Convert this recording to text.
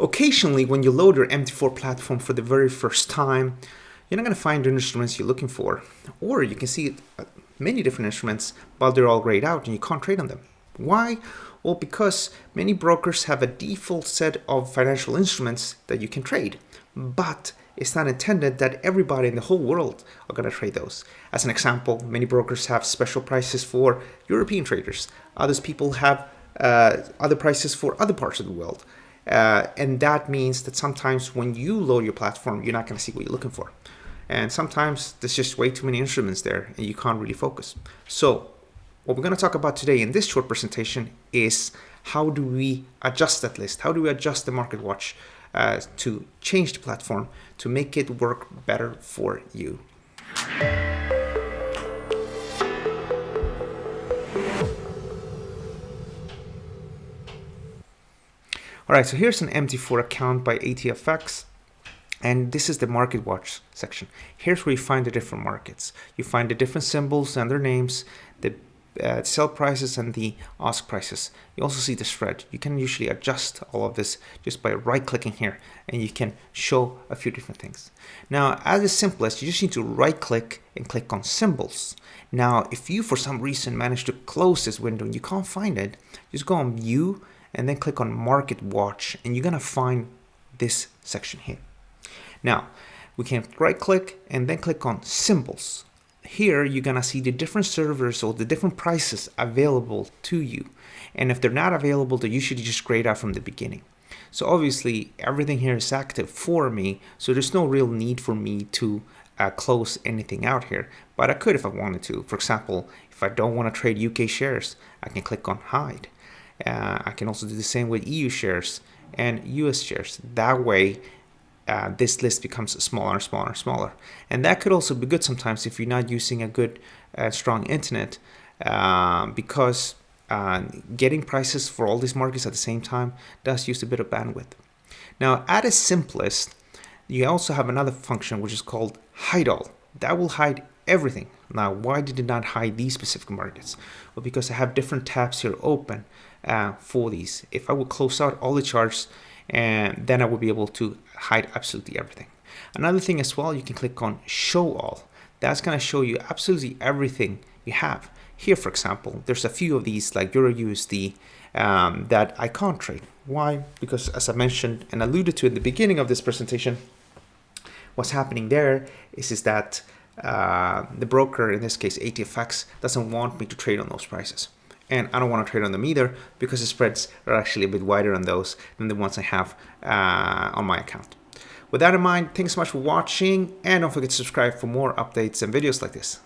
Occasionally, when you load your MT4 platform for the very first time, you're not going to find the instruments you're looking for. Or you can see many different instruments, but they're all grayed out and you can't trade on them. Why? Well, because many brokers have a default set of financial instruments that you can trade, but it's not intended that everybody in the whole world are going to trade those. As an example, many brokers have special prices for European traders. Others people have other prices for other parts of the world. And that means that sometimes when you load your platform, you're not going to see what you're looking for. And sometimes there's just way too many instruments there and you can't really focus. So what we're going to talk about today in this short presentation is how do we adjust that list? How do we adjust the market watch to change the platform to make it work better for you? All right, so here's an MT4 account by ATFX, and this is the market watch section. Here's where you find the different markets. You find the different symbols and their names, the sell prices and the ask prices. You also see the spread. You can usually adjust all of this just by right-clicking here, and you can show a few different things. Now, at the simplest, you just need to right-click and click on symbols. Now, if you for some reason manage to close this window and you can't find it, just go on View and then click on Market Watch, and you're gonna find this section here. Now, we can right-click and then click on Symbols. Here, you're gonna see the different servers or the different prices available to you. And if they're not available, they're usually just grayed out from the beginning. So obviously, everything here is active for me, so there's no real need for me to close anything out here. But I could if I wanted to. For example, if I don't want to trade UK shares, I can click on Hide. I can also do the same with EU shares and US shares. That way, this list becomes smaller and smaller and smaller. And that could also be good sometimes if you're not using a good, strong internet, because getting prices for all these markets at the same time does use a bit of bandwidth. Now, at its simplest, you also have another function which is called Hide All. That will hide everything. Now, why did it not hide these specific markets? Well, because I have different tabs here open for these. If I would close out all the charts, and then I will be able to hide absolutely everything. Another thing as well, you can click on Show All. That's going to show you absolutely everything you have. Here, for example, there's a few of these like Euro USD that I can't trade. Why? Because as I mentioned and alluded to in the beginning of this presentation, what's happening there is that the broker, in this case ATFX, doesn't want me to trade on those prices. And I don't want to trade on them either because the spreads are actually a bit wider on those than the ones I have on my account. With that in mind, thanks so much for watching, and don't forget to subscribe for more updates and videos like this.